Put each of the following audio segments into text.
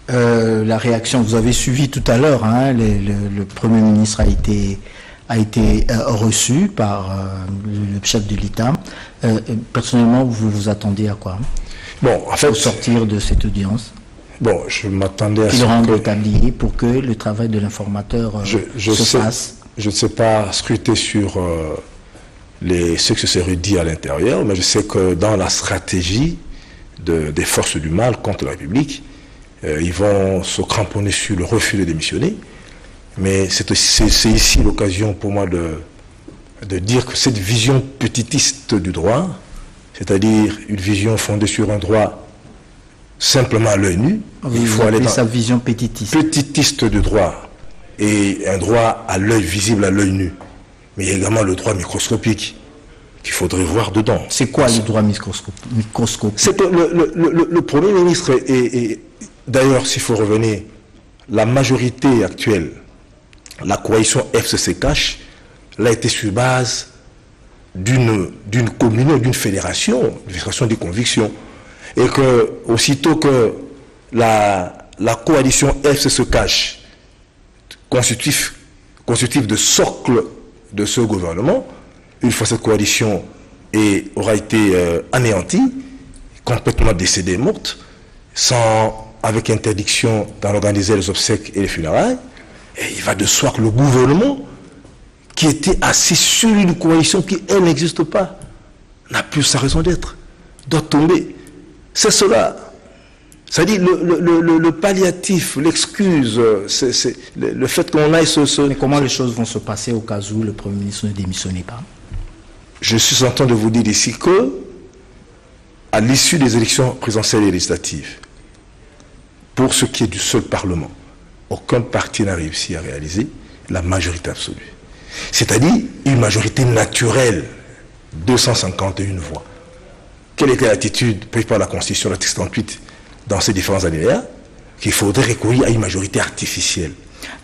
La réaction, vous avez suivi tout à l'heure, hein, le Premier ministre a été reçu par le chef de l'État. Personnellement, vous vous attendiez à quoi? Bon, en fait, au sortir de cette audience? Bon, je m'attendais à qu'il rende le tablier pour que le travail de l'informateur se fasse. Je ne sais pas scruter sur ce que se serait dit à l'intérieur, mais je sais que dans la stratégie des forces du mal contre la République, ils vont se cramponner sur le refus de démissionner. Mais c'est ici l'occasion pour moi de dire que cette vision petitiste du droit, c'est-à-dire une vision fondée sur un droit simplement à l'œil nu, il faut aller dans sa vision petitiste du droit, et un droit à l'œil visible, à l'œil nu. Mais il y a également le droit microscopique qu'il faudrait voir dedans. C'est quoi le droit microscopique? C'est que le Premier ministre est d'ailleurs, s'il faut revenir, la majorité actuelle, la coalition FCC-CACH, l'a été sur base d'une communion, d'une fédération des convictions. Et que, aussitôt que la coalition FCC-CACH, constitutif de socle de ce gouvernement, une fois cette coalition aura été anéantie, complètement décédée, morte, avec interdiction d'organiser les obsèques et les funérailles, et il va de soi que le gouvernement, qui était assis sur une coalition qui, elle, n'existe pas, n'a plus sa raison d'être, doit tomber. C'est cela. C'est-à-dire le palliatif, l'excuse, c'est le fait qu'on aille Mais comment les choses vont se passer au cas où le Premier ministre ne démissionnait pas? Je suis en train de vous dire ici que, à l'issue des élections présidentielles et législatives, pour ce qui est du seul Parlement, aucun parti n'a réussi à réaliser la majorité absolue. C'est-à-dire une majorité naturelle, 251 voix. Quelle était l'attitude prise par la Constitution, l'article 38, dans ces différents alinéas? Qu'il faudrait recourir à une majorité artificielle,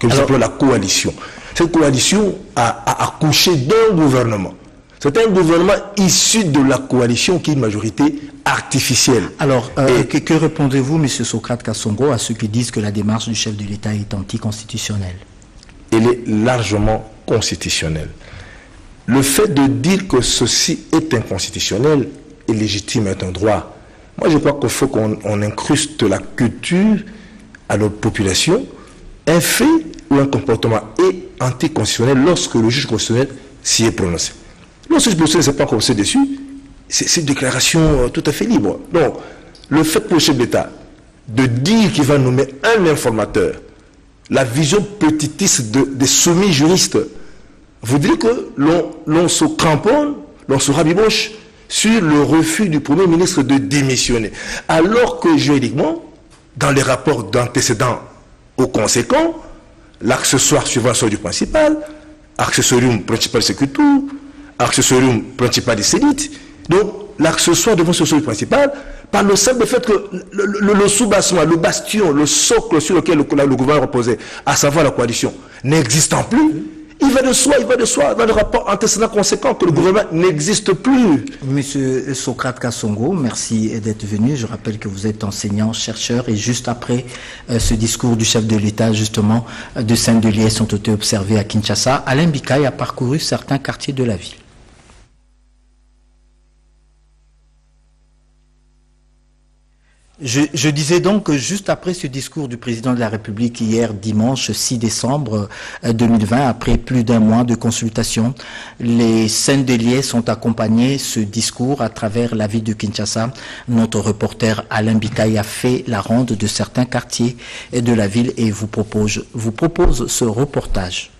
que nous appelons la coalition. Cette coalition a accouché d'un gouvernement. C'est un gouvernement issu de la coalition qui est une majorité artificielle. Alors, que répondez-vous, M. Socrate Kassongo, à ceux qui disent que la démarche du chef de l'État est anticonstitutionnelle? Elle est largement constitutionnelle. Le fait de dire que ceci est inconstitutionnel est légitime, est un droit. Moi, je crois qu'il faut qu'on incruste la culture à notre population. Un fait ou un comportement est anticonstitutionnel lorsque le juge constitutionnel s'y est prononcé. Lorsque le juge constitutionnel ne s'est pas prononcé dessus, c'est une déclaration tout à fait libre. Donc, le fait pour le chef d'État de dire qu'il va nommer un informateur, la vision petitiste des semi-juristes, vous dites que l'on se cramponne, l'on se rabiboche sur le refus du Premier ministre de démissionner. Alors que juridiquement, dans les rapports d'antécédents aux conséquents, l'accessoire subvention du principal, accessorium principal secutur, accessorium principal sédite, donc l'accessoire devant ce du principal, par le simple fait que le sous-bassement, le bastion, le socle sur lequel le gouvernement reposait, à savoir la coalition, n'existant plus, il va de soi, dans le rapport antécédent conséquent que le gouvernement n'existe plus. Monsieur Socrate Kassongo, merci d'être venu. Je rappelle que vous êtes enseignant, chercheur, et juste après ce discours du chef de l'État, justement, de Saint-Deliès ont été observés à Kinshasa. Alain Bikaï a parcouru certains quartiers de la ville. Je disais donc que juste après ce discours du président de la République hier dimanche 6 décembre 2020, après plus d'un mois de consultation, les Saint-Deliès ont accompagné ce discours à travers la ville de Kinshasa. Notre reporter Alain Bikaï a fait la ronde de certains quartiers de la ville et vous propose ce reportage.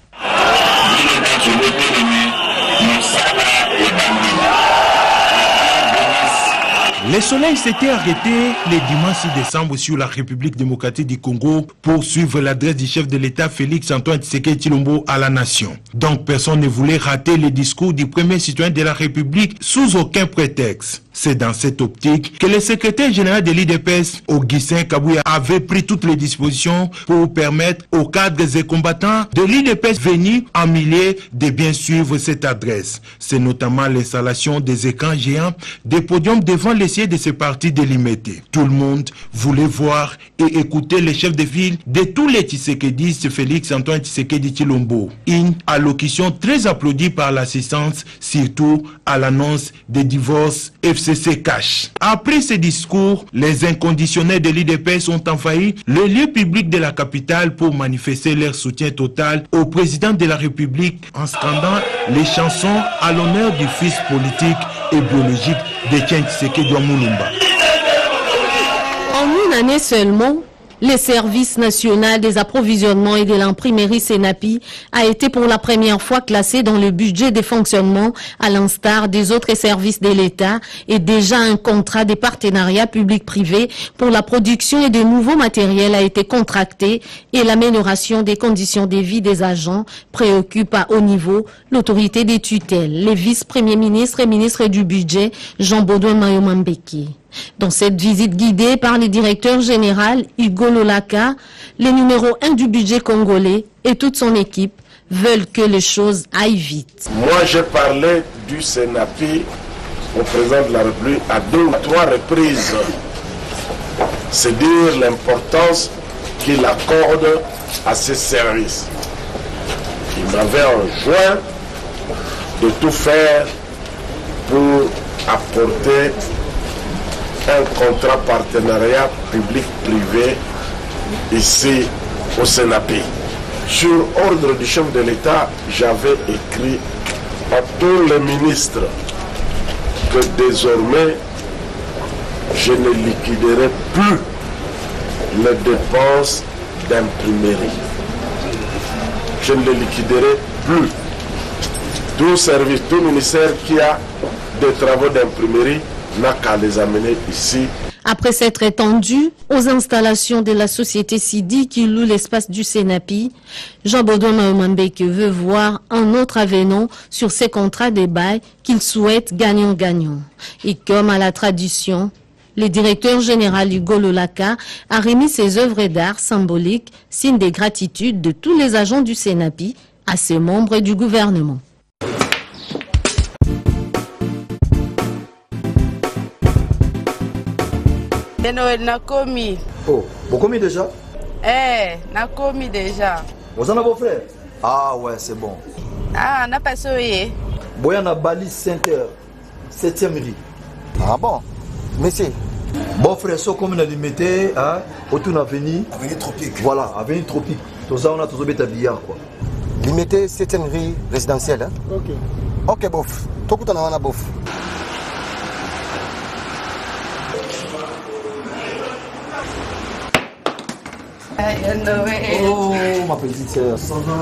Le soleil s'était arrêté le dimanche 6 décembre sur la République démocratique du Congo pour suivre l'adresse du chef de l'État Félix-Antoine Tshisekedi Tshilombo à la nation. Donc personne ne voulait rater le discours du premier citoyen de la République sous aucun prétexte. C'est dans cette optique que le secrétaire général de l'IDPS, Augustin Kabouya, avait pris toutes les dispositions pour permettre aux cadres et combattants de l'IDPS venus en milliers de bien suivre cette adresse. C'est notamment l'installation des écrans géants, des podiums devant les sièges de ces partis délimités. Tout le monde voulait voir et écouter les chefs de ville de tous les Tshisekedi, Félix Antoine Tshisekedi Tshilombo. Une allocution très applaudie par l'assistance, surtout à l'annonce des divorces FCC Cash. Après ce discours, les inconditionnels de l'IDPS ont envahi le lieu public de la capitale pour manifester leur soutien total au président de la République en scandant les chansons à l'honneur du fils politique et biologique d'Etienne Tshisekedi Mulumba. En une année seulement, le service national des approvisionnements et de l'imprimerie Senapi a été pour la première fois classé dans le budget de fonctionnement à l'instar des autres services de l'État et déjà un contrat de partenariat public-privé pour la production et de nouveaux matériels a été contracté et l'amélioration des conditions de vie des agents préoccupe à haut niveau l'autorité des tutelles, les vice-premiers ministres et ministres du budget Jean-Baudouin Mayomambeki. Dans cette visite guidée par le directeur général Hugo Lolaka, le numéro 1 du budget congolais et toute son équipe veulent que les choses aillent vite. Moi, j'ai parlé du Senapi au président de la République à 2 ou 3 reprises. C'est dire l'importance qu'il accorde à ces services. Il m'avait enjoint de tout faire pour apporter un contrat partenariat public-privé ici au Senapi. Sur ordre du chef de l'État, j'avais écrit à tous les ministres que désormais je ne liquiderai plus les dépenses d'imprimerie. Je ne les liquiderai plus. Tout service, tout ministère qui a des travaux d'imprimerie n'a qu'à les amener ici. Après s'être étendu aux installations de la société Sidi qui loue l'espace du Senapi, Jean-Baudouin Mayomambeki veut voir un autre avenant sur ces contrats de bail qu'il souhaite gagnant-gagnant. Et comme à la tradition, le directeur général Hugo Lolaka a remis ses œuvres d'art symboliques, signe de gratitude de tous les agents du Senapi à ses membres du gouvernement. Nakomi. Oh, vous commis déjà? Nakomi déjà. Vous en avez vos frères? Ah ouais, c'est bon. Ah, n'a pas soyé. Boyana Bali Center, 7e rue. Ah bon? Monsieur. Bon frère, so comme on a limité, hein, autour de l'avenue. Avenue Tropique. Voilà, avenue Tropique. Tout ça, on a tous bêta billard quoi. Limité 7e rue résidentielle. Hein? Ok. Ok, bof. Tout le monde a bof. Oh, ma petite sœur, ça va?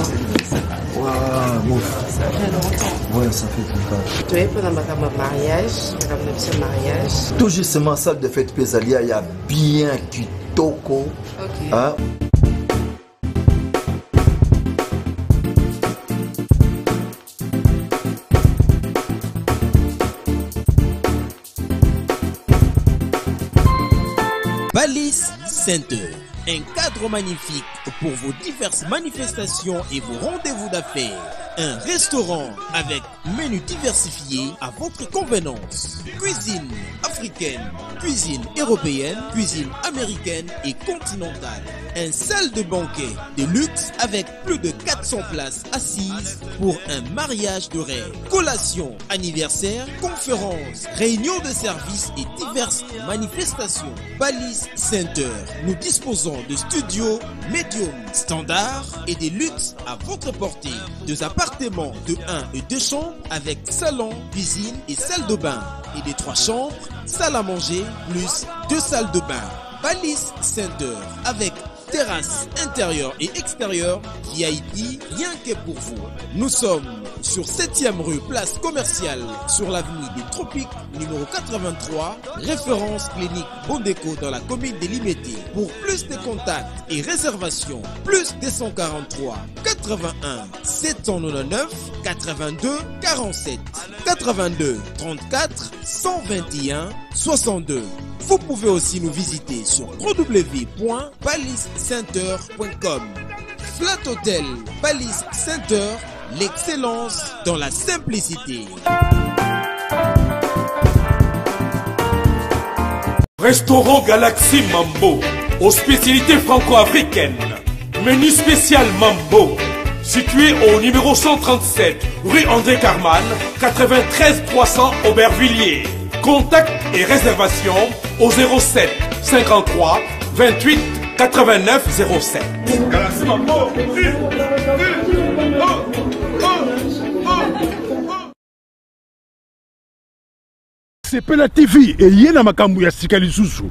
Waouh, mouf. Ça fait longtemps. Ouais, ça fait longtemps. Tu es pendant ma mariage, le mariage. Tout justement, salle de fête Pésalia, il y a bien kitoko. Ok. Hein? Balise Center. Un cadre magnifique pour vos diverses manifestations et vos rendez-vous d'affaires. Un restaurant avec menu diversifié à votre convenance. Cuisine africaine, cuisine européenne, cuisine américaine et continentale. Un salle de banquet de luxe avec plus de 400 places assises pour un mariage de rêve. Collation, anniversaire, conférences, réunions de services et diverses manifestations. Balise Center. Nous disposons de studios médium standard et des luxe à votre portée. 2 appartements de 1 et 2 chambres avec salon, cuisine et salle de bain. Et des 3 chambres, salle à manger plus 2 salles de bain. Balise Center avec terrasse intérieure et extérieure, VIP, rien que pour vous. Nous sommes sur 7e rue, place commerciale, sur l'avenue des Tropiques, numéro 83, référence clinique Bondéco dans la commune de Limete. Pour plus de contacts et réservations, plus 243 81 799 82 47 82 34 121 62. Vous pouvez aussi nous visiter sur www.paliscenter.com. Flat Hotel Palace Center, l'excellence dans la simplicité. Restaurant Galaxy Mambo, aux spécialités franco-africaines. Menu spécial Mambo, situé au numéro 137, rue André Carman, 93 300 Aubervilliers. Contact et réservation au 07 53 28 89 07. Galaxy Mambo. Sepela TV et yena makambu ya sika lisusu.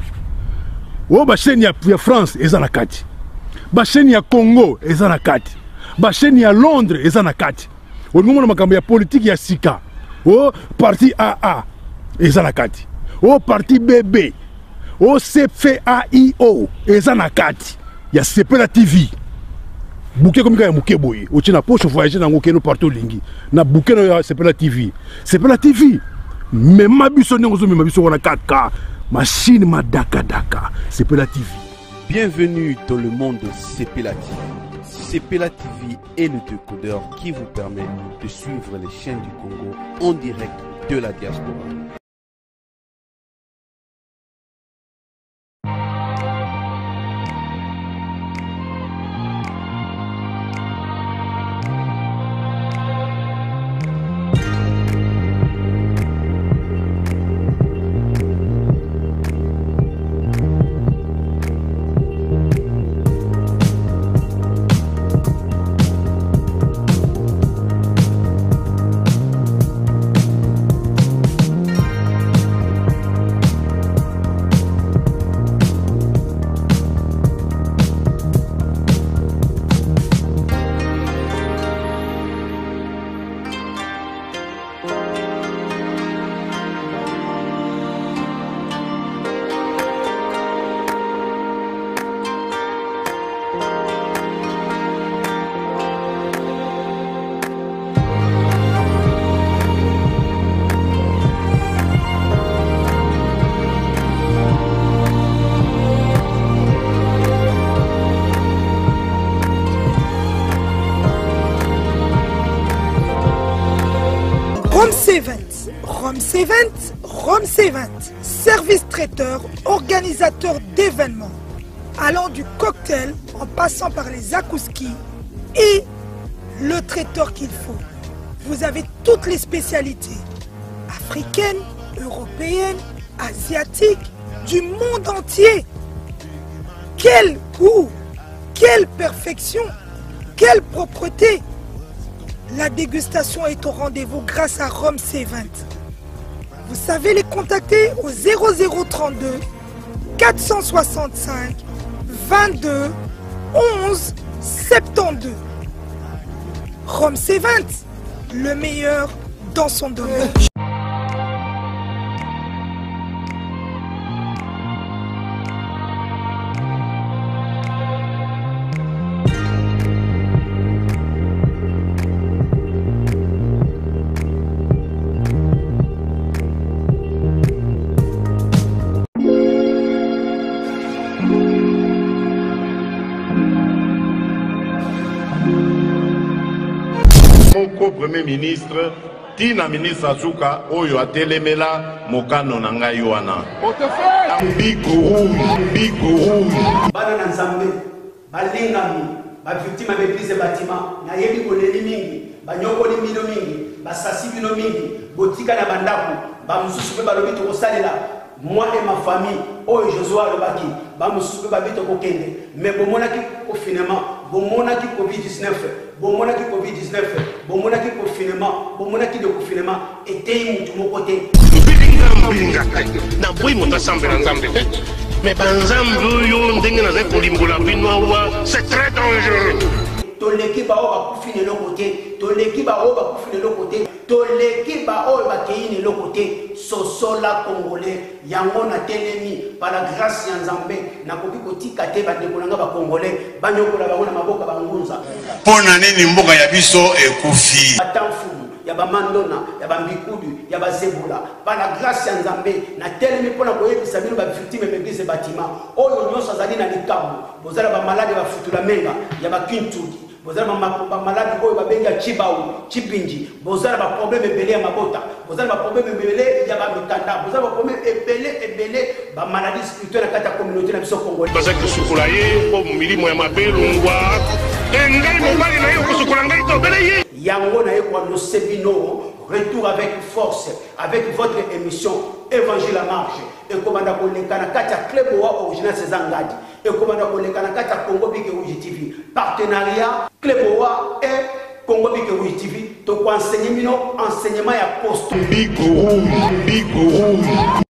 O ba chaîne ya France eza na kati. Ba chaîne ya Congo eza na kati. Ba chaîne ya Londres eza na kati. O ngomona makambu ya politique ya sika. O parti AA eza na kati. O parti BB. O CFAIO eza na kati. Ya Sepela TV. Bouquet comme ya muke boye. O tina poche voyager na ngokeno partout lingi. Na bouquet na Sepela TV. Sepela TV. Mais ma biso n'engozo ma biso wana 4K machine ma daka Sepela TV. Bienvenue dans le monde de Sepela TV. Sepela TV est le décodeur qui vous permet de suivre les chaînes du Congo en direct de la diaspora. Rome C20, service traiteur, organisateur d'événements, allant du cocktail en passant par les akouskis et le traiteur qu'il faut. Vous avez toutes les spécialités, africaines, européennes, asiatiques, du monde entier. Quel goût, quelle perfection, quelle propreté. La dégustation est au rendez-vous grâce à Rome C20. Vous savez les contacter au 0032 465 22 11 72. Rome C20, le meilleur dans son domaine. Premier ministre tina ministre Azuka oyo atelemela mokano na ngai wana big rouge bana na nzambe balingami ba victime beprise batima na yebi koleli mingi banyokoli mino mingi basasi bino mingi botika na bandako ba mususu pe balobi to kosalela moi et ma famille oyo Joshua lobaki ba mususu pe babito kokende mais bomonaki confinement bomonaki Covid-19 bomonaki Covid-19 bomonaki confinement bomonaki de confinement était mutu moko te na boy monta sambe na nzambe mais banzambe yo ndenge na kolimbola binoa c'est très dangereux. Toleki ba o ba kufine lo côté toleki ba o ba kufine lo côté toleki ba o ba keine lo côté sosola congolais yango na telemi par la grâce ya nzambe na koki kotika te ba dekolanga ba congolais banyokola ba na maboka ba ngunza pona nini mboka ya biso ekufi atanfumu ya bamandona ya bambikudu ya bazebula par la grâce ya nzambe na telemi mpona koyebisa bino bavictime ya baeglise batima oyo nyonso azali na likambo bozala bamalade bafutula menga ya bakintudi bozala bamaladi oyo babengi ya chibau chipinji bozala baproblème ebele ya mabota bozala baproblème ebele ya bamikanda bozala baproblème ebele bamaladi spirituelle na kati ya communauté na biso congolais bazaki kosukula ye po milimo ya mabe longwa ngai mobali na ye okosukula ngai tobele ye yango na ye kwanosi bino retour avec force avec votre émission Évangile à marche et commanda koleka na kati ya club wa original Césangadi et commanda koleka na kati ya Congo Big Rouge TV partenariat club wa et Congo Big Rouge TV to ko enseigner mino enseignement ya poste Big Rouge